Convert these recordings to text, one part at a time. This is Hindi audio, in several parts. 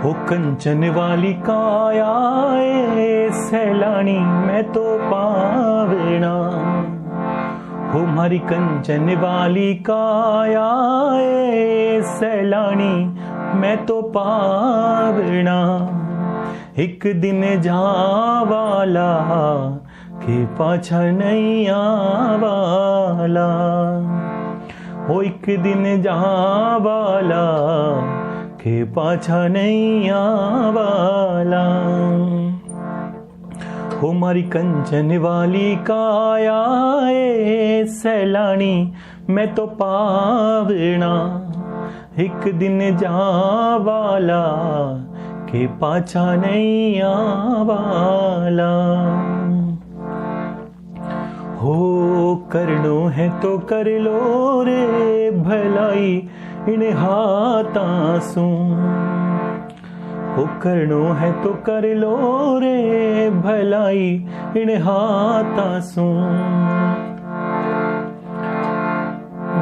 हो कंचन वाली काया ए सैलानी मैं तो पावना, हो मारी कंचन वाली काया ए सैलानी मैं तो पावना। एक दिन जावाला के पाछा नहीं आवाला, हो एक दिन जावाला के पाछा नहीं आवाला। हो मारी कंचन वाली काया ए सैलानी मैं तो पावना, एक दिन जावाला के पाछा नहीं आवाला। हो करनो है तो कर लो रे भलाई इन हाथां सू, हो करनो है तो कर लो रे भलाई इन हाथां सू।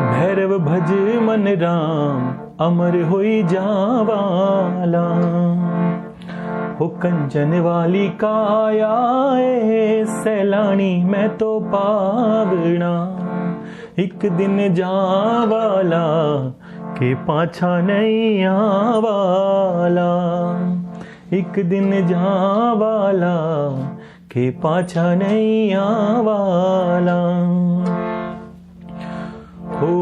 भैरव भज मन राम अमर होई जावाला, हो कंचन वाली काया ए सैलानी मैं तो पावना, एक दिन जावाला के पाछा नहीं आवाला, एक दिन जावाला के पाछा नहीं आवाला। हो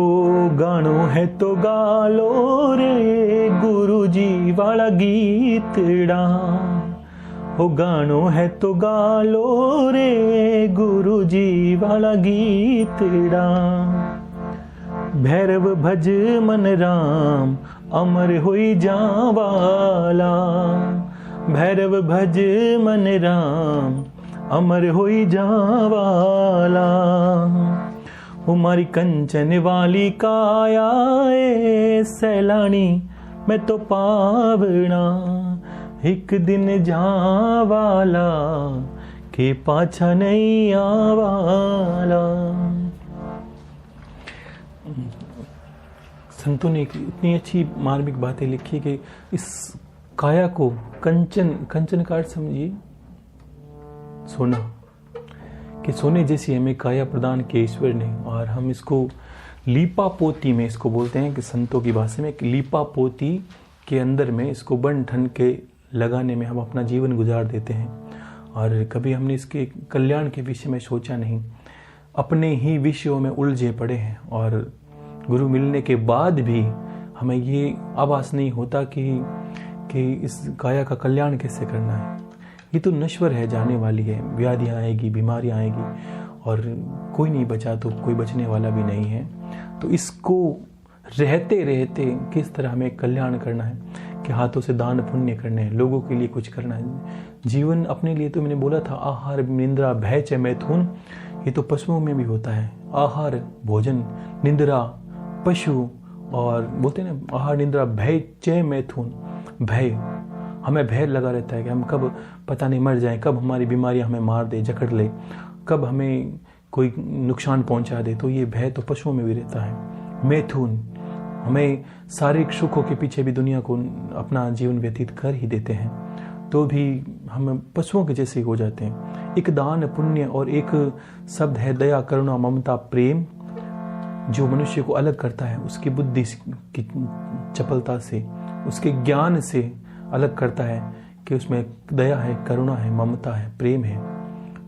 गानो है तो गालो रे गुरुजी वाला गीतड़ा, हो गानो है तो गालो रे गुरुजी वाला गीतड़ा। भैरव भज मन राम अमर होई जावाला, भैरव भज मन राम अमर होई जावाला। हमारी कंचन वाली काया ए सैलानी मैं तो पावना, एक दिन जावाला के पाछा नहीं आवाला। संतों ने इतनी अच्छी मार्मिक बातें लिखी कि इस काया को कंचन, कंचन का अर्थ समझिए सोना, कि सोने जैसी हमें काया प्रदान की ईश्वर ने, और हम इसको लीपा पोती में इसको बोलते हैं कि संतों की भाषा में लीपा पोती के अंदर में इसको बन ठन के लगाने में हम अपना जीवन गुजार देते हैं, और कभी हमने इसके कल्याण के विषय में सोचा नहीं, अपने ही विषयों में उलझे पड़े हैं। और गुरु मिलने के बाद भी हमें ये आभास नहीं होता कि इस काया का कल्याण कैसे करना है। ये तो नश्वर है, जाने वाली है, व्याधियाँ आएगी, बीमारियाँ आएगी, और कोई नहीं बचा तो कोई बचने वाला भी नहीं है। तो इसको रहते रहते किस तरह हमें कल्याण करना है, कि हाथों से दान पुण्य करने हैं, लोगों के लिए कुछ करना है। जीवन अपने लिए तो मैंने बोला था आहार निंद्रा भय च मैथुन, ये तो पशुओं में भी होता है। आहार भोजन, निंद्रा पशु, और बोलते हैं ना आहार निंद्रा भय च मैथुन, भय, हमें भय लगा रहता है कि हम कब पता नहीं मर जाएं, कब हमारी बीमारियां हमें मार दे, जकड़ ले, कब हमें कोई नुकसान पहुंचा दे। तो ये भय तो पशुओं में भी रहता है। मैथुन, हमें शारीरिक सुखों के पीछे भी दुनिया को अपना जीवन व्यतीत कर ही देते हैं, तो भी हम पशुओं के जैसे हो जाते हैं। एक दान पुण्य और एक शब्द है दया करुणा ममता प्रेम, जो मनुष्य को अलग करता है उसकी बुद्धि की चपलता से, उसके ज्ञान से अलग करता है कि उसमें दया है, करुणा है, ममता है, प्रेम है।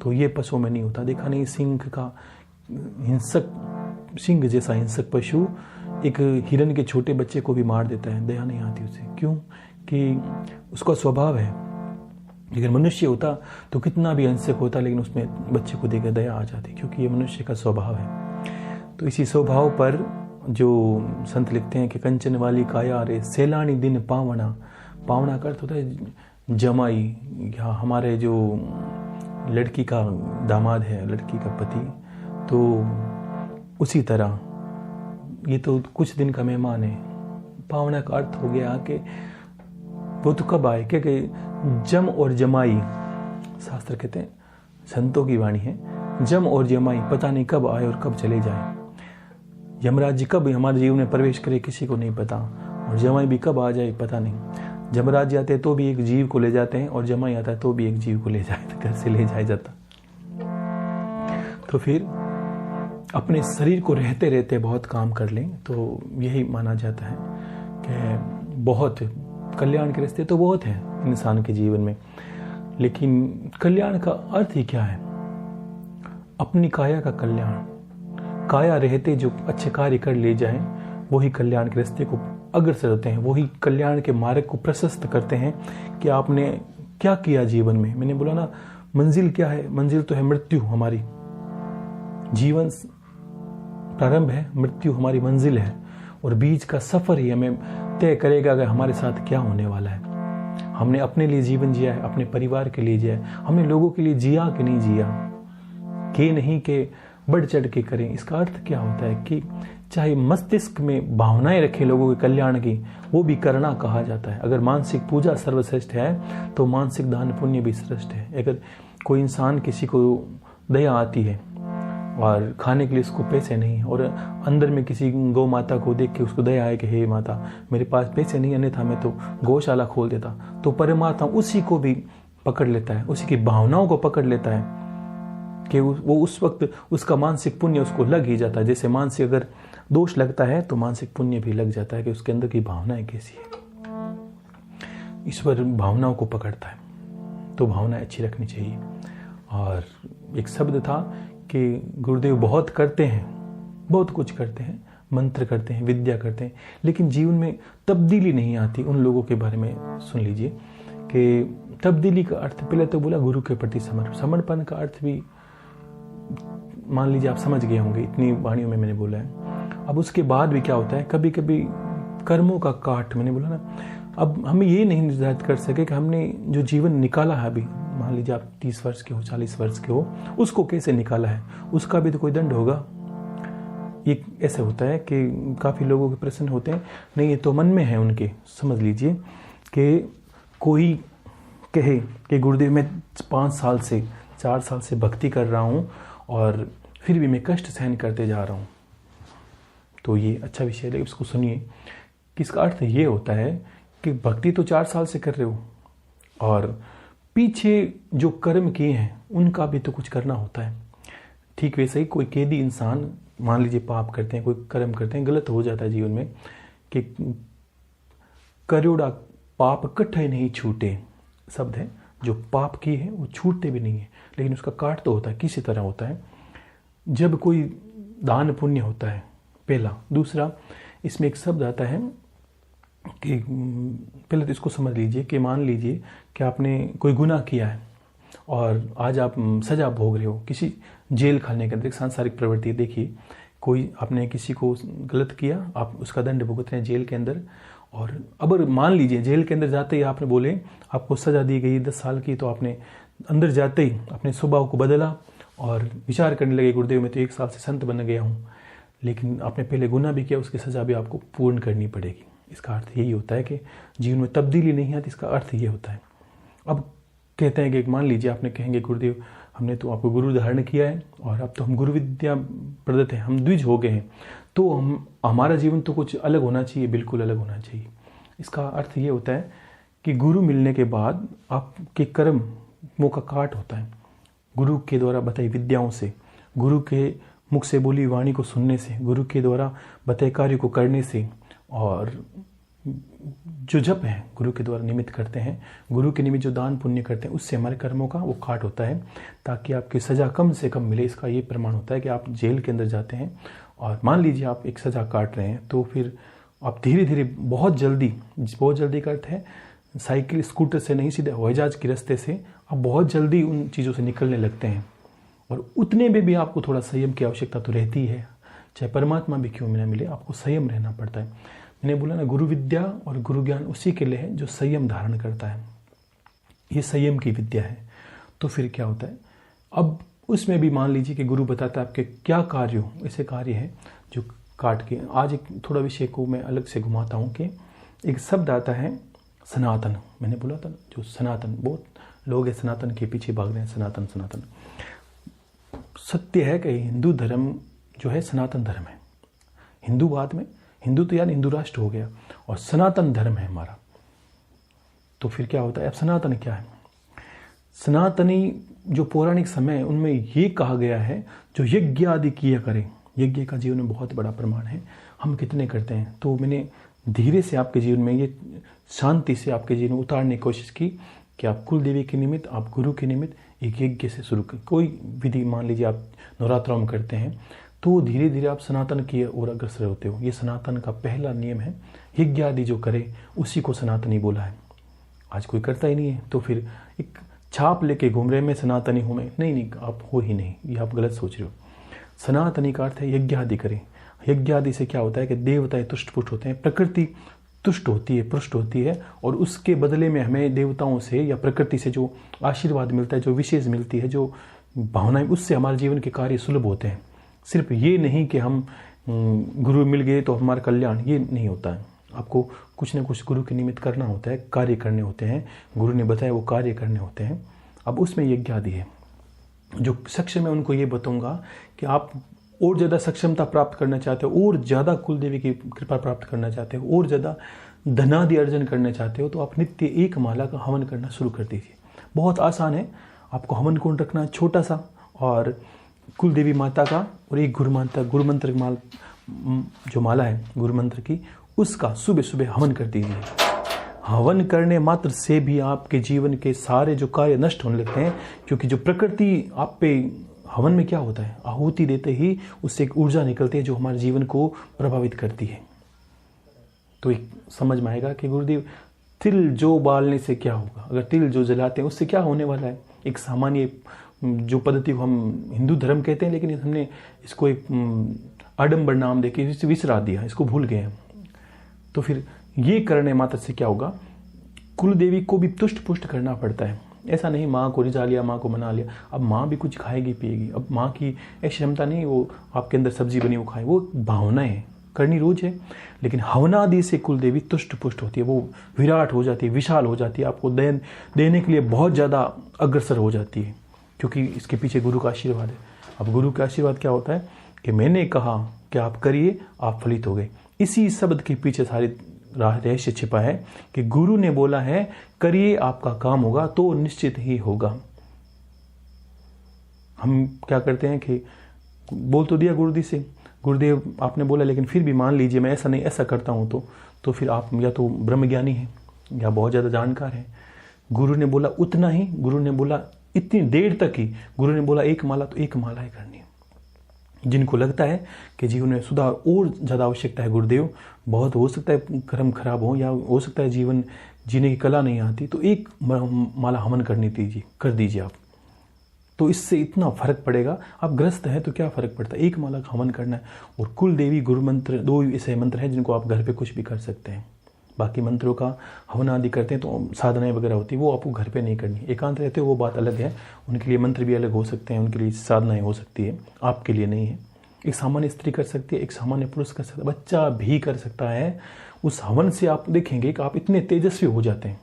तो ये पशुओं में नहीं होता। देखा नहीं सिंह का हिंसक, सिंह जैसा हिंसक पशु एक हिरन के छोटे बच्चे को भी मार देता है, दया नहीं आती उसे। क्यों? कि उसका स्वभाव है। लेकिन मनुष्य होता तो कितना भी हिंसक होता, लेकिन उसमें बच्चे को देखकर दया आ जाती, क्योंकि ये मनुष्य का स्वभाव है। तो इसी स्वभाव पर जो संत लिखते हैं कि कंचन वाली काया रे सैलानी दिन पावना, पावना का अर्थ होता है जमाई, या हमारे जो लड़की का दामाद है, लड़की का पति, तो उसी तरह ये तो कुछ दिन का मेहमान है। पावना का अर्थ हो गया कि वो तो कब आए, क्योंकि जम और जमाई, शास्त्र कहते हैं, संतों की वाणी है, जम और जमाई पता नहीं कब आए और कब चले जाए। यमराज जी कब हमारे जीवन में प्रवेश करे किसी को नहीं पता, और जमाई भी कब आ जाए पता नहीं। जमराज आते हैं तो भी एक जीव को ले जाते हैं, और जमाई आता है तो भी एक जीव को ले जाए, घर से ले जाया जाता। तो फिर अपने शरीर को रहते रहते बहुत काम कर लें, तो यही माना जाता है कि बहुत कल्याण के रास्ते तो बहुत हैं इंसान के जीवन में, लेकिन कल्याण का अर्थ ही क्या है? अपनी काया का कल्याण। काया रहते जो अच्छे कार्य कर ले जाएं, वही कल्याण के रास्ते को अग्रसर होते हैं, वही कल्याण के मार्ग को प्रशस्त करते हैं कि आपने क्या किया जीवन में। मैंने बोला ना, मंजिल क्या है? मंजिल तो है मृत्यु हमारी। जीवन प्रारंभ है, मृत्यु हमारी मंजिल है, और बीच का सफर ही हमें तय करेगा कि हमारे साथ क्या होने वाला है। हमने अपने लिए जीवन जिया है, अपने परिवार के लिए जिया है, हमने लोगों के लिए जिया कि नहीं जिया, कि नहीं के बढ़ चढ़ के करें। इसका अर्थ क्या होता है कि चाहे मस्तिष्क में भावनाएं रखें लोगों के कल्याण की, वो भी करना कहा जाता है। अगर मानसिक पूजा सर्वश्रेष्ठ है तो मानसिक दान पुण्य भी श्रेष्ठ है। अगर कोई इंसान, किसी को दया आती है और खाने के लिए उसको पैसे नहीं, और अंदर में किसी गौ माता को देख के उसको दया आए कि हे माता मेरे पास पैसे नहीं, अन्यथा मैं तो गौशाला खोल देता, तो परमात्मा उसी को भी पकड़ लेता है, उसी की भावनाओं को पकड़ लेता है कि वो उस वक्त उसका मानसिक पुण्य उसको लग ही जाता है। जैसे मानसिक अगर दोष लगता है तो मानसिक पुण्य भी लग जाता है कि उसके अंदर की भावनाएं कैसी है। ईश्वर भावनाओं को पकड़ता है, तो भावनाएं अच्छी रखनी चाहिए। और एक शब्द था कि गुरुदेव बहुत करते हैं, बहुत कुछ करते हैं, मंत्र करते हैं, विद्या करते हैं, लेकिन जीवन में तब्दीली नहीं आती। उन लोगों के बारे में सुन लीजिए कि तब्दीली का अर्थ, पहले तो बोला गुरु के प्रति समर्पण का अर्थ भी मान लीजिए आप समझ गए होंगे, इतनी वाणियों में मैंने बोला है। अब उसके बाद भी क्या होता है, कभी कभी कर्मों का काट, मैंने बोला ना, अब हम ये नहीं निर्धारित कर सके कि हमने जो जीवन निकाला है, अभी मान लीजिए आप 30 वर्ष के हो, 40 वर्ष के हो, उसको कैसे निकाला है, उसका भी तो कोई दंड होगा। ये ऐसे होता है कि काफ़ी लोगों के प्रश्न होते हैं, नहीं ये तो मन में है उनके। समझ लीजिए कि कोई कहे कि गुरुदेव मैं 5 साल से 4 साल से भक्ति कर रहा हूँ और फिर भी मैं कष्ट सहन करते जा रहा हूँ, तो ये अच्छा विषय है, इसको सुनिए। कि इसका अर्थ ये होता है कि भक्ति तो 4 साल से कर रहे हो, और पीछे जो कर्म किए हैं उनका भी तो कुछ करना होता है। ठीक वैसे ही कोई कैदी इंसान, मान लीजिए पाप करते हैं, कोई कर्म करते हैं, गलत हो जाता है जीवन में, कि करोड़ा पाप इकट्ठे नहीं छूटे शब्द है, जो पाप किए हैं वो छूटते भी नहीं है, लेकिन उसका काट तो होता है। किसी तरह होता है जब कोई दान पुण्य होता है, पहला। दूसरा, इसमें एक शब्द आता है कि पहले तो इसको समझ लीजिए कि मान लीजिए कि आपने कोई गुनाह किया है और आज आप सजा भोग रहे हो किसी जेल खाने के अंदर। एक सांसारिक प्रवृत्ति है, देखिए कोई आपने किसी को गलत किया, आप उसका दंड भुगत रहे हैं जेल के अंदर, और अब मान लीजिए जेल के अंदर जाते ही आपने बोले आपको सजा दी गई 10 साल की, तो आपने अंदर जाते ही अपने स्वभाव को बदला और विचार करने लगे गुरुदेव मैं तो 1 साल से संत बन गया हूँ, लेकिन आपने पहले गुनाह भी किया, उसकी सजा भी आपको पूर्ण करनी पड़ेगी। इसका अर्थ यही होता है कि जीवन में तब्दीली नहीं आती, इसका अर्थ ये होता है। अब कहते हैं कि मान लीजिए आपने कहेंगे गुरुदेव हमने तो आपको गुरु धारण किया है और अब तो हम गुरु विद्या प्रदत्त हैं, हम द्विज हो गए हैं, तो हमारा जीवन तो कुछ अलग होना चाहिए, बिल्कुल अलग होना चाहिए। इसका अर्थ ये होता है कि गुरु मिलने के बाद आपके कर्मों का काट होता है। गुरु के द्वारा बताई विद्याओं से, गुरु के मुख से बोली वाणी को सुनने से, गुरु के द्वारा बताए कार्य को करने से, और जो जप है गुरु के द्वारा निमित्त करते हैं, गुरु के निमित्त जो दान पुण्य करते हैं, उससे हमारे कर्मों का वो काट होता है ताकि आपकी सज़ा कम से कम मिले। इसका ये प्रमाण होता है कि आप जेल के अंदर जाते हैं और मान लीजिए आप एक सज़ा काट रहे हैं, तो फिर आप धीरे धीरे बहुत जल्दी का अर्थ है साइकिल स्कूटर से नहीं, सीधे हवाई जहाज के रास्ते से आप बहुत जल्दी उन चीज़ों से निकलने लगते हैं। और उतने में भी आपको थोड़ा संयम की आवश्यकता तो रहती है, चाहे परमात्मा भी क्यों ना मिले, आपको संयम रहना पड़ता है। मैंने बोला ना, गुरु विद्या और गुरु ज्ञान उसी के लिए है जो संयम धारण करता है, ये संयम की विद्या है। तो फिर क्या होता है, अब उसमें भी मान लीजिए कि गुरु बताता है आपके क्या कार्य हो, ऐसे कार्य है जो काट के। आज एक थोड़ा विषय को मैं अलग से घुमाता हूँ कि एक शब्द आता है सनातन। मैंने बोला था जो सनातन, बहुत लोग है सनातन के पीछे भाग रहे हैं, सनातन सनातन। सत्य है कि हिंदू धर्म जो है सनातन धर्म है। हिंदूवाद में, हिंदू तो यार हिंदू राष्ट्र हो गया, और सनातन धर्म है हमारा। तो फिर क्या होता है? अब सनातन क्या है? सनातनी जो पौराणिक समय है उनमें ये कहा गया है जो यज्ञ आदि किया करें। यज्ञ का जीवन में बहुत बड़ा प्रमाण है। हम कितने करते हैं? तो मैंने धीरे से आपके जीवन में ये शांति से आपके जीवन में उतारने की कोशिश की कि आप कुल देवी के निमित्त, आप गुरु के निमित्त एक यज्ञ से शुरू करें। कोई विधि मान लीजिए आप नवरात्रों में करते हैं तो धीरे धीरे आप सनातन की ओर अग्रसर होते हो। ये सनातन का पहला नियम है। यज्ञ आदि जो करे उसी को सनातनी बोला है। आज कोई करता ही नहीं है तो फिर एक छाप लेके घूम रहे, मैं सनातनी हूँ मैं। नहीं, आप हो ही नहीं, ये आप गलत सोच रहे हो। सनातनी का अर्थ है यज्ञ आदि करें। यज्ञ आदि से क्या होता है कि देवताएं तुष्ट पुष्ट होते हैं, प्रकृति तुष्ट होती है, पुष्ट होती है, और उसके बदले में हमें देवताओं से या प्रकृति से जो आशीर्वाद मिलता है, जो विशेष मिलती है, जो भावनाएं, उससे हमारे जीवन के कार्य सुलभ होते हैं। सिर्फ ये नहीं कि हम गुरु मिल गए तो हमारा कल्याण, ये नहीं होता है। आपको कुछ न कुछ गुरु के निमित्त करना होता है, कार्य करने होते हैं। गुरु ने बताया वो कार्य करने होते हैं। अब उसमें यज्ञ आदि है। जो सक्षम है उनको ये बताऊंगा कि आप और ज़्यादा सक्षमता प्राप्त करना चाहते हो, और ज़्यादा कुलदेवी की कृपा प्राप्त करना चाहते हो, और ज़्यादा धनादि अर्जन करना चाहते हो, तो आप नित्य एक माला का हवन करना शुरू कर दीजिए। बहुत आसान है। आपको हवन कुंड रखना है छोटा सा, और कुलदेवी माता का, और एक गुरु मंत्र जो माला है गुरु मंत्र की, उसका सुबह सुबह हवन कर दीजिए। हवन करने मात्र से भी आपके जीवन के सारे जो कार्य नष्ट होने लगते हैं, क्योंकि जो प्रकृति आप पे, हवन में क्या होता है, आहुति देते ही उससे एक ऊर्जा निकलती है जो हमारे जीवन को प्रभावित करती है। तो एक समझ में आएगा कि गुरुदेव तिल जो बालने से क्या होगा, अगर तिल जो जलाते हैं उससे क्या होने वाला है। एक सामान्य जो पद्धति को हम हिंदू धर्म कहते हैं, लेकिन हमने इसको एक आडंबर नाम देके इसे विसरा दिया, इसको भूल गए हैं। तो फिर ये करने मात्र से क्या होगा, कुल देवी को भी तुष्ट पुष्ट करना पड़ता है। ऐसा नहीं माँ को रिझा लिया, माँ को मना लिया, अब माँ भी कुछ खाएगी पिएगी। अब माँ की ऐसी क्षमता नहीं वो आपके अंदर सब्जी बनी वो खाए, वो भावनाएं करनी रोज है। लेकिन हवनादि से कुल देवी तुष्ट पुष्ट होती है, वो विराट हो जाती है, विशाल हो जाती है, आपको देने के लिए बहुत ज़्यादा अग्रसर हो जाती है, क्योंकि इसके पीछे गुरु का आशीर्वाद है। अब गुरु का आशीर्वाद क्या होता है कि मैंने कहा कि आप करिए, आप फलित हो गए। इसी शब्द के पीछे सारी रहस्य छिपा है कि गुरु ने बोला है करिए, आपका काम होगा तो निश्चित ही होगा। हम क्या करते हैं कि बोल तो दिया गुरुदेव आपने बोला, लेकिन फिर भी मान लीजिए मैं ऐसा नहीं ऐसा करता हूं, तो फिर आप या तो ब्रह्मज्ञानी हैं या बहुत ज़्यादा जानकार हैं। गुरु ने बोला उतना ही, गुरु ने बोला इतनी देर तक ही, गुरु ने बोला एक माला तो एक माला ही करनी है। जिनको लगता है कि जीवन में सुधार और ज़्यादा आवश्यकता है, गुरुदेव बहुत हो सकता है कर्म खराब हो, या हो सकता है जीवन जीने की कला नहीं आती, तो एक माला हवन कर दीजिए आप, तो इससे इतना फर्क पड़ेगा। आप ग्रस्त हैं तो क्या फर्क पड़ता है, एक माला का हवन करना है। और कुल देवी गुरु मंत्र 2 ऐसे मंत्र हैं जिनको आप घर पे कुछ भी कर सकते हैं। बाकी मंत्रों का हवन आदि करते हैं तो साधनाएं वगैरह होती है, वो आपको घर पे नहीं करनी। एकांत रहते हो वो बात अलग है, उनके लिए मंत्र भी अलग हो सकते हैं, उनके लिए साधनाएं हो सकती है, आपके लिए नहीं है। एक सामान्य स्त्री कर सकती है, एक सामान्य पुरुष कर सकता है, बच्चा भी कर सकता है। उस हवन से आप देखेंगे कि आप इतने तेजस्वी हो जाते हैं।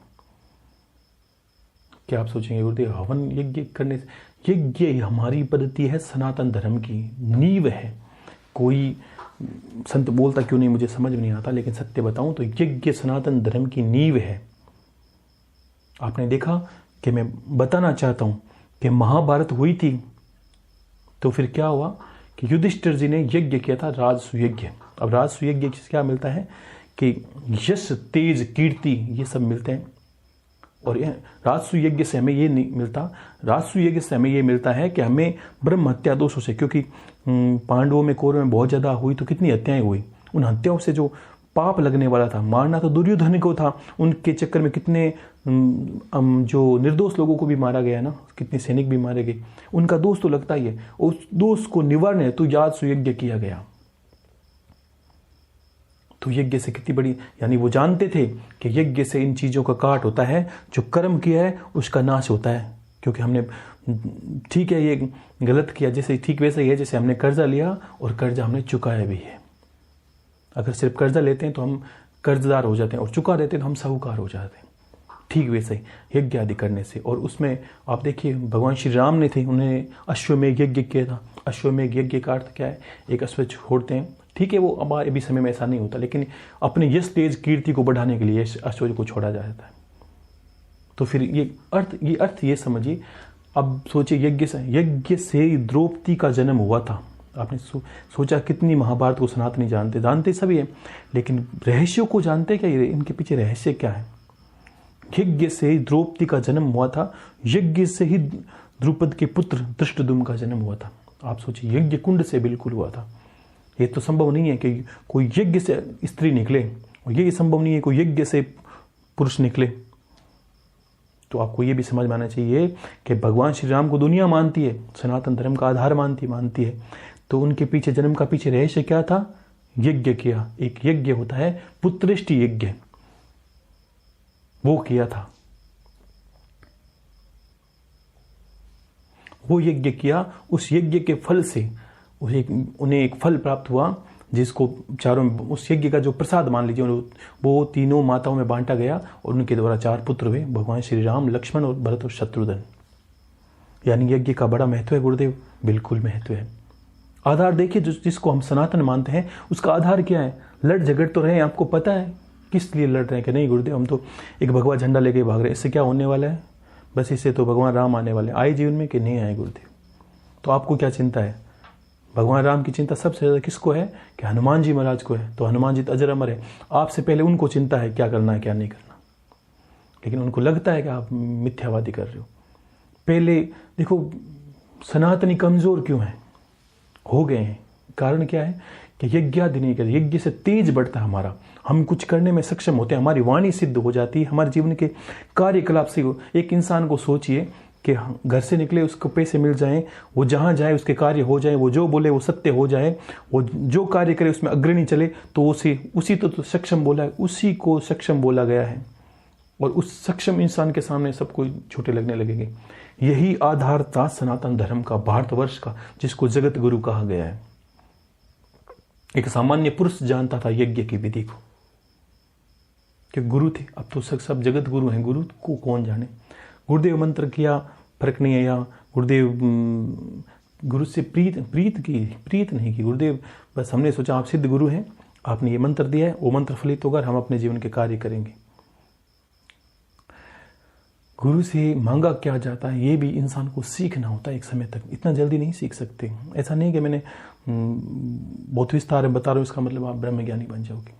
क्या आप सोचेंगे गुरुदेव हवन यज्ञ करने से? यज्ञ हमारी पद्धति है, सनातन धर्म की नींव है। कोई संत बोलता क्यों नहीं मुझे समझ में नहीं आता, लेकिन सत्य बताऊं तो यज्ञ सनातन धर्म की नींव है। आपने देखा कि मैं बताना चाहता हूं कि महाभारत हुई थी तो फिर क्या हुआ कि युधिष्ठिर जी ने यज्ञ किया था, राजसु यज्ञ। अब राजसु यज्ञ से क्या मिलता है कि यश, तेज, कीर्ति ये सब मिलते हैं। और राजसु यज्ञ से हमें ये नहीं मिलता, राजसु यज्ञ से हमें ये मिलता है कि हमें ब्रह्म हत्या दोषों से, क्योंकि पांडवों में कौरवों में बहुत ज़्यादा हुई तो कितनी हत्याएं हुई, उन हत्याओं से जो पाप लगने वाला था, मारना तो दुर्योधन को था, उनके चक्कर में कितने जो निर्दोष लोगों को भी मारा गया ना, कितने सैनिक भी मारे गए, उनका दोष तो लगता ही है। उस दोष को निवारने हेतु राजसु यज्ञ किया गया। तो यज्ञ से कितनी बड़ी, यानी वो जानते थे कि यज्ञ से इन चीज़ों का काट होता है, जो कर्म किया है उसका नाश होता है। क्योंकि हमने ठीक है ये गलत किया, जैसे ठीक वैसे ही है जैसे हमने कर्जा लिया और कर्जा हमने चुकाया भी है। अगर सिर्फ कर्जा लेते हैं तो हम कर्जदार हो जाते हैं, और चुका देते हैं तो हम साहूकार हो जाते हैं। ठीक वैसे ही यज्ञ आदि करने से। और उसमें आप देखिए भगवान श्री राम ने थे, उन्होंने अश्वमेघ यज्ञ किया था। अश्वमेघ यज्ञ का अर्थ क्या है, एक अश्व छोड़ते हैं, ठीक है वो हमारे अभी समय में ऐसा नहीं होता, लेकिन अपने यश, तेज, कीर्ति को बढ़ाने के लिए अश्व को छोड़ा जाता है। तो फिर ये अर्थ ये समझिए। अब सोचिए, यज्ञ से द्रौपदी का जन्म हुआ था। आपने सोचा कितनी महाभारत को सनातनी जानते सभी है, लेकिन रहस्यों को जानते क्या? इनके पीछे रहस्य क्या है? यज्ञ से द्रौपदी का जन्म हुआ था, यज्ञ से ही द्रुपद के पुत्र धृष्टद्युम्न का जन्म हुआ था। आप सोचिए, यज्ञ कुंड से बिल्कुल हुआ था। ये तो संभव नहीं है कि कोई यज्ञ से स्त्री निकले, और ये संभव नहीं है कोई यज्ञ से पुरुष निकले। तो आपको ये भी समझ में आना चाहिए कि भगवान श्री राम को दुनिया मानती है, सनातन धर्म का आधार मानती है, तो उनके पीछे जन्म का पीछे रहस्य क्या था? यज्ञ किया। एक यज्ञ होता है पुत्रेष्टि यज्ञ, वो किया था। वो यज्ञ किया, उस यज्ञ के फल से उन्हें एक फल प्राप्त हुआ, जिसको चारों, उस यज्ञ का जो प्रसाद मान लीजिए, वो तीनों माताओं में बांटा गया, और उनके द्वारा 4 पुत्र हुए, भगवान श्री राम, लक्ष्मण और भरत और शत्रुघ्न। यानी यज्ञ का बड़ा महत्व है गुरुदेव, बिल्कुल महत्व है। आधार देखिए, जिसको हम सनातन मानते हैं, उसका आधार क्या है? लड़ झगड़ तो रहे हैं, आपको पता है किस लिए लड़ रहे हैं कि नहीं गुरुदेव, हम तो एक भगवा झंडा लेके भाग रहे हैं, इससे क्या होने वाला है? बस इससे तो भगवान राम आने वाले, आए जीवन में कि नहीं आए गुरुदेव? तो आपको क्या चिंता है? भगवान राम की चिंता सबसे ज़्यादा किसको है? कि हनुमान जी महाराज को है। तो हनुमान जी तो अजर अमर है, आपसे पहले उनको चिंता है क्या करना है क्या नहीं करना। लेकिन उनको लगता है कि आप मिथ्यावादी कर रहे हो। पहले देखो, सनातनी कमज़ोर क्यों है? हो गए हैं। कारण क्या है? कि यज्ञादि नहीं करते, यज्ञ से तेज बढ़ता है हमारा, हम कुछ करने में सक्षम होते हैं, हमारी वाणी सिद्ध हो जाती है, हमारे जीवन के कार्यकलाप से। एक इंसान को सोचिए कि घर से निकले, उसको पैसे मिल जाएं, वो जहाँ जाए उसके कार्य हो जाए, वो जो बोले वो सत्य हो जाए, वो जो कार्य करे उसमें अग्रणी चले, तो उसी तो सक्षम बोला है, उसी को सक्षम बोला गया है। और उस सक्षम इंसान के सामने सब कोई छोटे लगने लगेंगे। यही आधार था सनातन धर्म का, भारतवर्ष का, जिसको जगत गुरु कहा गया है। एक सामान्य पुरुष जानता था यज्ञ की विधि को, कि गुरु थे। अब तो सब जगत गुरु हैं, गुरु को कौन जाने। गुरुदेव मंत्र किया, फर्क नहीं आया। गुरुदेव गुरु से प्रीत नहीं की। गुरुदेव बस हमने सोचा आप सिद्ध गुरु हैं, आपने ये मंत्र दिया है, वो मंत्र फलित होकर हम अपने जीवन के कार्य करेंगे। गुरु से मांगा क्या जाता है, ये भी इंसान को सीखना होता है एक समय तक, इतना जल्दी नहीं सीख सकते। ऐसा नहीं कि मैंने बहुत विस्तार में बता रहा हूँ इसका मतलब आप ब्रह्मज्ञानी बन जाओगे।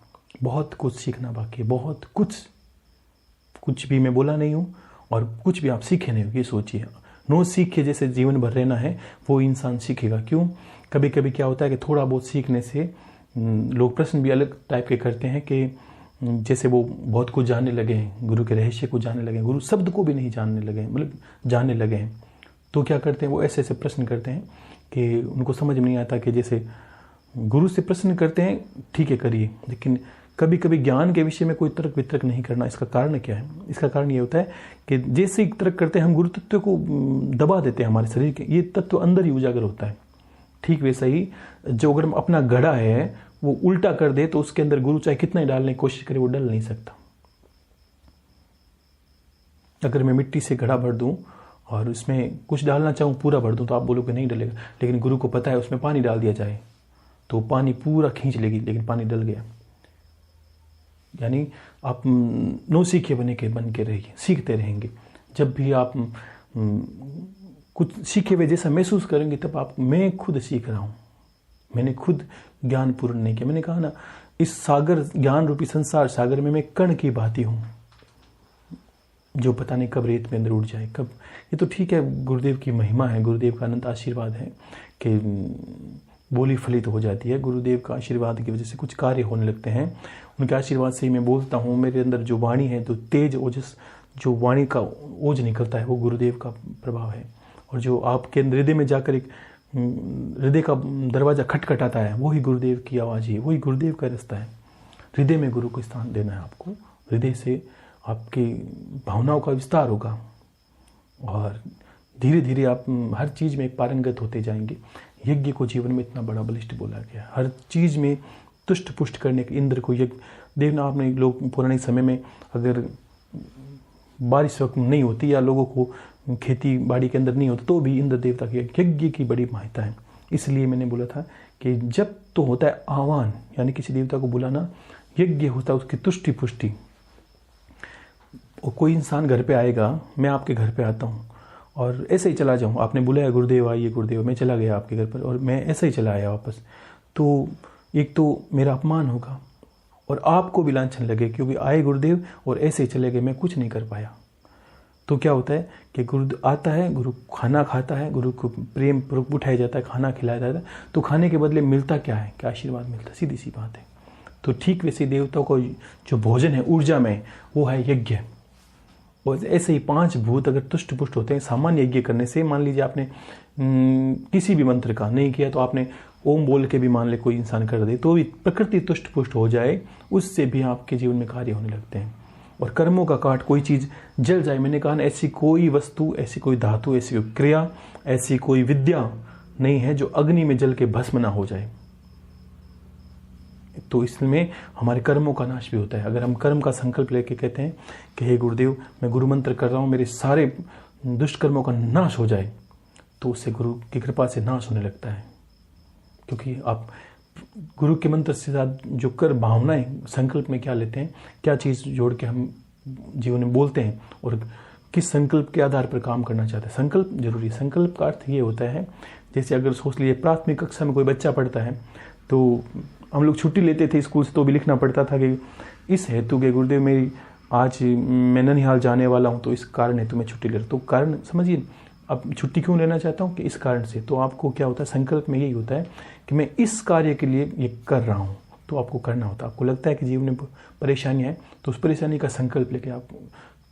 बहुत कुछ सीखना बाकी है, बहुत कुछ भी मैं बोला नहीं हूँ, और कुछ भी आप सीखे नहीं हो, ये सोचिए। नो सीखे जैसे जीवन भर रहना है, वो इंसान सीखेगा। क्यों? कभी कभी क्या होता है कि थोड़ा बहुत सीखने से लोग प्रश्न भी अलग टाइप के करते हैं, कि जैसे वो बहुत कुछ जानने लगे हैं, गुरु के रहस्य को जानने लगे हैं, गुरु शब्द को भी नहीं जानने लगे हैं, मतलब जानने लगे हैं, तो क्या करते हैं वो ऐसे ऐसे प्रश्न करते हैं कि उनको समझ में नहीं आता। कि जैसे गुरु से प्रश्न करते हैं, ठीक है करिए, लेकिन कभी कभी ज्ञान के विषय में कोई तर्क वितर्क नहीं करना। इसका कारण क्या है? इसका कारण ये होता है कि जैसे ही तर्क करते हैं हम गुरु तत्व को दबा देते हैं हमारे शरीर के, ये तत्व अंदर ही उजागर होता है। ठीक वैसा ही जो अगर अपना घड़ा है वो उल्टा कर दे, तो उसके अंदर गुरु चाहे कितना ही डालने की कोशिश करे, वो डल नहीं सकता। अगर मैं मिट्टी से घड़ा भर दूं और उसमें कुछ डालना चाहूँ, पूरा भर दूं, तो आप बोलोगे नहीं डलेगा। लेकिन गुरु को पता है उसमें पानी डाल दिया जाए तो पानी पूरा खींच लेगी, लेकिन पानी डल गया। यानी आप नो सीखे बन के रहिए, सीखते रहेंगे। जब भी आप कुछ सीखे हुए जैसा महसूस करेंगे, तब आप, मैं खुद सीख रहा हूँ, मैंने खुद ज्ञान पूर्ण नहीं किया। मैंने कहा ना, इस सागर, ज्ञान रूपी संसार सागर में मैं कण की भांति हूँ, जो पता नहीं कब रेत में अंदर उड़ जाए, कब। ये तो ठीक है, गुरुदेव की महिमा है, गुरुदेव का अनंत आशीर्वाद है कि बोली फलित हो जाती है। गुरुदेव का आशीर्वाद की वजह से कुछ कार्य होने लगते हैं। उनके आशीर्वाद से ही मैं बोलता हूँ। मेरे अंदर जो वाणी है, तो तेज ओजस, जो वाणी का ओज निकलता है, वो गुरुदेव का प्रभाव है। और जो आपके हृदय में जाकर एक हृदय का दरवाजा खटखटाता है, वही गुरुदेव की आवाज़ है, वही गुरुदेव का रास्ता है। हृदय में गुरु को स्थान देना है आपको। हृदय से आपकी भावनाओं का विस्तार होगा और धीरे धीरे आप हर चीज़ में पारंगत होते जाएंगे। यज्ञ को जीवन में इतना बड़ा बलिष्ठ बोला गया, हर चीज़ में तुष्ट पुष्ट करने के इंद्र को यज्ञ देखना। आपने लोग पुराने समय में अगर बारिश वक्त नहीं होती या लोगों को खेती बाड़ी के अंदर नहीं होता, तो भी इंद्र देवता के यज्ञ की बड़ी महत्ता है। इसलिए मैंने बोला था कि जब तो होता है आह्वान, यानी किसी देवता को बुलाना, यज्ञ होता है उसकी तुष्टि पुष्टि। और कोई इंसान घर पे आएगा, मैं आपके घर पे आता हूँ और ऐसे ही चला जाऊँ, आपने बुलाया गुरुदेव आइए गुरुदेव, मैं चला गया आपके घर पर और मैं ऐसे ही चला आया वापस, तो एक तो मेरा अपमान होगा और आपको भी लांछन लगे, क्योंकि आए गुरुदेव और ऐसे ही चले गए, मैं कुछ नहीं कर पाया। तो क्या होता है कि गुरु आता है, गुरु खाना खाता है, गुरु को प्रेम पूर्वक उठाया जाता है, खाना खिलाया जाता है, तो खाने के बदले मिलता क्या है? क्या आशीर्वाद मिलता है? सीधी सी बात है। तो ठीक वैसे देवताओं को जो भोजन है ऊर्जा में, वो है यज्ञ। और ऐसे ही 5 भूत अगर तुष्ट पुष्ट होते हैं सामान्य यज्ञ करने से, मान लीजिए आपने किसी भी मंत्र का नहीं किया, तो आपने ओम बोल के भी मान ले कोई इंसान कर दे, तो भी प्रकृति तुष्ट पुष्ट हो जाए, उससे भी आपके जीवन में कार्य होने लगते हैं। और कर्मों का काट, कोई चीज़ जल जाए, मैंने कहा ना, ऐसी कोई वस्तु, ऐसी कोई धातु, ऐसी कोई क्रिया, ऐसी कोई विद्या नहीं है जो अग्नि में जल के भस्म ना हो जाए। तो इसमें हमारे कर्मों का नाश भी होता है। अगर हम कर्म का संकल्प लेके कहते हैं कि हे गुरुदेव मैं गुरु मंत्र कर रहा हूँ, मेरे सारे दुष्ट कर्मों का नाश हो जाए, तो उससे गुरु की कृपा से नाश होने लगता है। क्योंकि आप गुरु के मंत्र से साथ जो कर भावनाएं संकल्प में क्या लेते हैं, क्या चीज़ जोड़ के हम जीवन में बोलते हैं और किस संकल्प के आधार पर काम करना चाहते हैं। संकल्प जरूरी है। संकल्प का अर्थ ये होता है, जैसे अगर सोच लीजिए प्राथमिक कक्षा में कोई बच्चा पढ़ता है, तो हम लोग छुट्टी लेते थे स्कूल से, तो भी लिखना पड़ता था कि इस हेतु के गुरुदेव मेरी आज मैं ननिहाल जाने वाला हूँ, तो इस कारण हेतु मैं छुट्टी ले रहा हूँ। तो कारण समझिए, अब छुट्टी क्यों लेना चाहता हूँ कि इस कारण से। तो आपको क्या होता है, संकल्प में यही होता है कि मैं इस कार्य के लिए ये कर रहा हूँ, तो आपको करना होता है। आपको लगता है कि जीवन में परेशानियाँ हैं, तो उस परेशानी का संकल्प लेके आप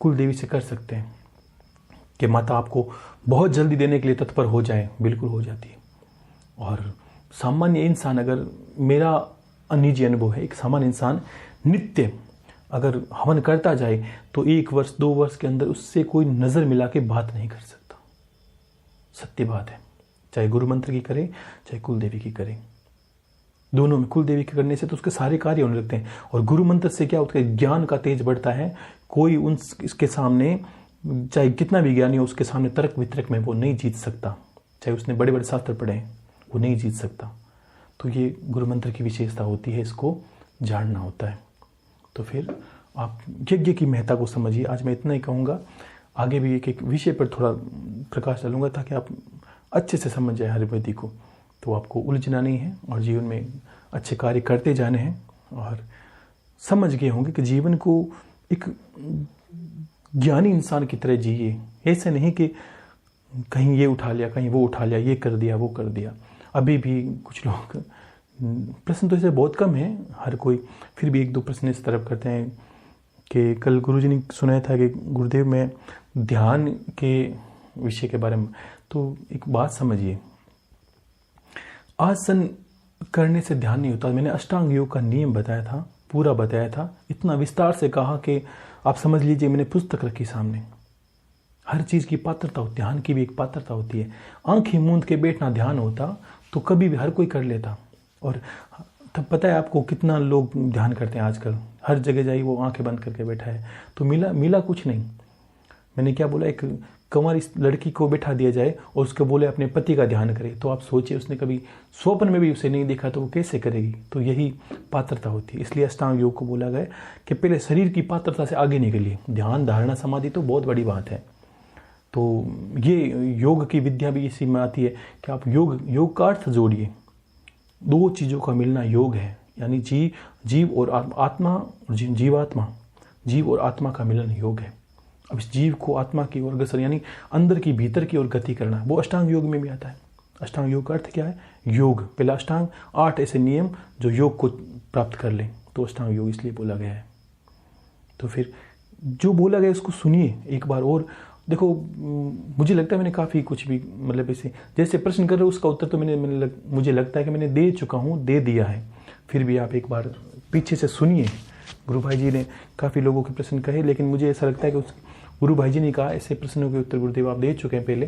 कुल देवी से कर सकते हैं कि माता आपको बहुत जल्दी देने के लिए तत्पर हो जाए, बिल्कुल हो जाती है। और सामान्य इंसान, अगर मेरा निजी अनुभव है, एक सामान्य इंसान नित्य अगर हवन करता जाए तो 1 वर्ष 2 वर्ष के अंदर उससे कोई नज़र मिला के बात नहीं कर सकता। सत्य बात है। चाहे गुरु मंत्र की करें, चाहे कुल देवी की करें, दोनों में कुल देवी के करने से तो उसके सारे कार्य होने लगते हैं। और गुरु मंत्र से क्या होता है, ज्ञान का तेज बढ़ता है। कोई इसके सामने चाहे कितना भी ज्ञानी हो, उसके सामने तर्क वितर्क में वो नहीं जीत सकता। चाहे उसने बड़े बड़े शास्त्र पढ़े, वो नहीं जीत सकता। तो ये गुरु मंत्र की विशेषता होती है, इसको जानना होता है। तो फिर आप यज्ञ की महत्ता को समझिए। आज मैं इतना ही कहूँगा, आगे भी एक एक विषय पर थोड़ा प्रकाश डालूंगा ताकि आप अच्छे से समझ जाए हरिवेदी को। तो आपको उलझना नहीं है और जीवन में अच्छे कार्य करते जाने हैं। और समझ गए होंगे कि जीवन को एक ज्ञानी इंसान की तरह जिए। ऐसे नहीं कि कहीं ये उठा लिया, कहीं वो उठा लिया, ये कर दिया, वो कर दिया। अभी भी कुछ लोग, प्रश्न तो ऐसे बहुत कम है, हर कोई फिर भी 1-2 प्रश्न इस तरफ करते हैं कि कल गुरुजी ने सुनाया था कि गुरुदेव में ध्यान के विषय के बारे में। तो एक बात समझिए, आसन करने से ध्यान नहीं होता। मैंने अष्टांग योग का नियम बताया था, पूरा बताया था, इतना विस्तार से कहा कि आप समझ लीजिए मैंने पुस्तक रखी सामने। हर चीज़ की पात्रता होती है, ध्यान की भी एक पात्रता होती है। आंखें मूंद के बैठना ध्यान होता तो कभी भी हर कोई कर लेता। और तब पता है आपको कितना लोग ध्यान करते हैं आजकल, हर जगह जाइए वो आंखें बंद करके बैठा है। तो मिला कुछ नहीं। मैंने क्या बोला, एक कंवारी लड़की को बैठा दिया जाए और उसको बोले अपने पति का ध्यान करे, तो आप सोचिए उसने कभी स्वप्न में भी उसे नहीं देखा तो वो कैसे करेगी। तो यही पात्रता होती है। इसलिए अष्टांग योग को बोला गया कि पहले शरीर की पात्रता से आगे निकलिए। ध्यान, धारणा, समाधि तो बहुत बड़ी बात है। तो ये योग की विद्या भी इसी में आती है कि आप योग का अर्थ जोड़िए। 2 चीज़ों का मिलना योग है, यानी जीव और आत्मा और जीवात्मा, जीव और आत्मा का मिलन योग है। अब इस जीव को आत्मा की ओर अग्रसर, यानी अंदर की भीतर की ओर गति करना, वो अष्टांग योग में भी आता है। अष्टांग योग का अर्थ क्या है, योग। पहला अष्टांग, 8 ऐसे नियम जो योग को प्राप्त कर लें, तो अष्टांग योग इसलिए बोला गया है। तो फिर जो बोला गया उसको सुनिए एक बार और। देखो, मुझे लगता है मैंने काफ़ी कुछ भी, मतलब ऐसे जैसे प्रश्न कर रहे हो उसका उत्तर तो मुझे लगता है कि मैंने दे चुका हूँ, दे दिया है। फिर भी आप एक बार पीछे से सुनिए। गुरु भाई जी ने काफ़ी लोगों के प्रश्न कहे, लेकिन मुझे ऐसा लगता है कि गुरु भाई जी ने कहा ऐसे प्रश्नों के उत्तर गुरुदेव आप दे चुके हैं पहले,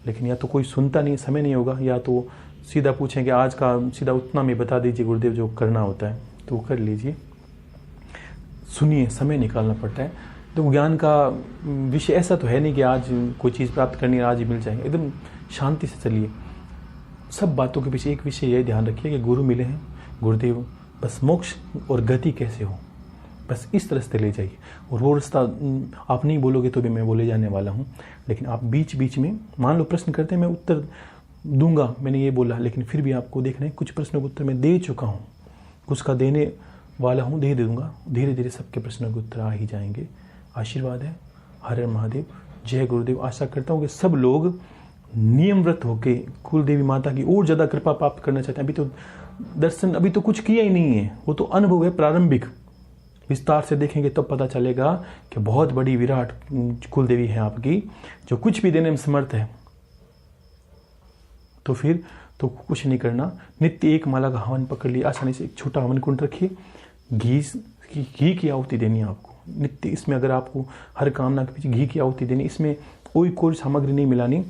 लेकिन या तो कोई सुनता नहीं, समय नहीं होगा, या तो सीधा पूछें कि आज का सीधा उतना में बता दीजिए गुरुदेव जो करना होता है, तो वो कर लीजिए। सुनिए, समय निकालना पड़ता है। तो ज्ञान का विषय ऐसा तो है नहीं कि आज कोई चीज़ प्राप्त करनी है आज ही मिल जाएगी। एकदम शांति से चलिए। सब बातों के पीछे एक विषय यह ध्यान रखिए कि गुरु मिले हैं, गुरुदेव, बस मोक्ष और गति कैसे हो, बस इस तरह से ले जाइए। और वो रास्ता आप नहीं बोलोगे तो भी मैं बोले जाने वाला हूँ, लेकिन आप बीच बीच में मान लो प्रश्न करते हैं, मैं उत्तर दूंगा, मैंने ये बोला, लेकिन फिर भी आपको देखना है कुछ प्रश्नों के उत्तर मैं दे चुका हूँ, कुछ का देने वाला हूँ, दे दूंगा। धीरे धीरे सबके प्रश्नों के उत्तर आ ही जाएंगे। आशीर्वाद है। हर हर महादेव, जय गुरुदेव। आशा करता हूँ कि सब लोग नियमव्रत होके कुल देवी माता की और ज़्यादा कृपा प्राप्त करना चाहते हैं। अभी तो दर्शन, अभी तो कुछ किया ही नहीं है, वो तो अनुभव है प्रारंभिक। विस्तार से देखेंगे तब पता चलेगा कि बहुत बड़ी विराट कुल देवी है आपकी, जो कुछ भी देने में समर्थ है। तो फिर तो कुछ नहीं करना, नित्य एक माला का हवन पकड़ लिया, आसानी से एक छोटा हवन कुंड रखिए, घी की आहुति देनी है आपको नित्य। इसमें अगर आपको हर कामना के पीछे घी की आहुति देनी, इसमें कोई सामग्री नहीं मिलानी।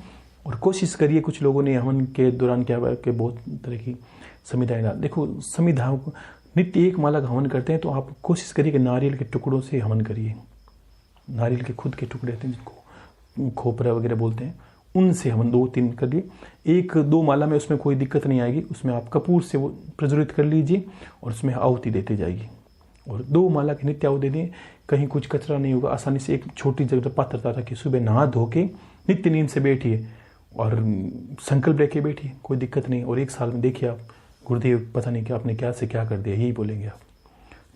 और कोशिश करिए, कुछ लोगों ने हवन के दौरान क्या कि बहुत तरह की संविधाएं डाल, देखो संविधाओं को नित्य एक माला का हवन करते हैं तो आप कोशिश करिए कि नारियल के टुकड़ों से हवन करिए। नारियल के खुद के टुकड़े होते हैं जिनको खोपरा वगैरह बोलते हैं, उनसे हवन 2-3 कर लिए। 1-2 माला में उसमें कोई दिक्कत नहीं आएगी, उसमें आप कपूर से वो प्रज्वलित कर लीजिए और उसमें आहुति देते जाइए। और 2 माला की नित्य आहुति दें, कहीं कुछ कचरा नहीं होगा। आसानी से एक छोटी जगह पात्रता रखिए, सुबह नहा धो के नित्य नींद से बैठिए और संकल्प लेके बैठिए, कोई दिक्कत नहीं। और 1 साल में देखिए आप, गुरुदेव पता नहीं कि आपने क्या से क्या कर दिया, यही बोलेंगे आप।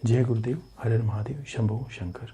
जय गुरुदेव। हर हर महादेव। शंभो शंकर।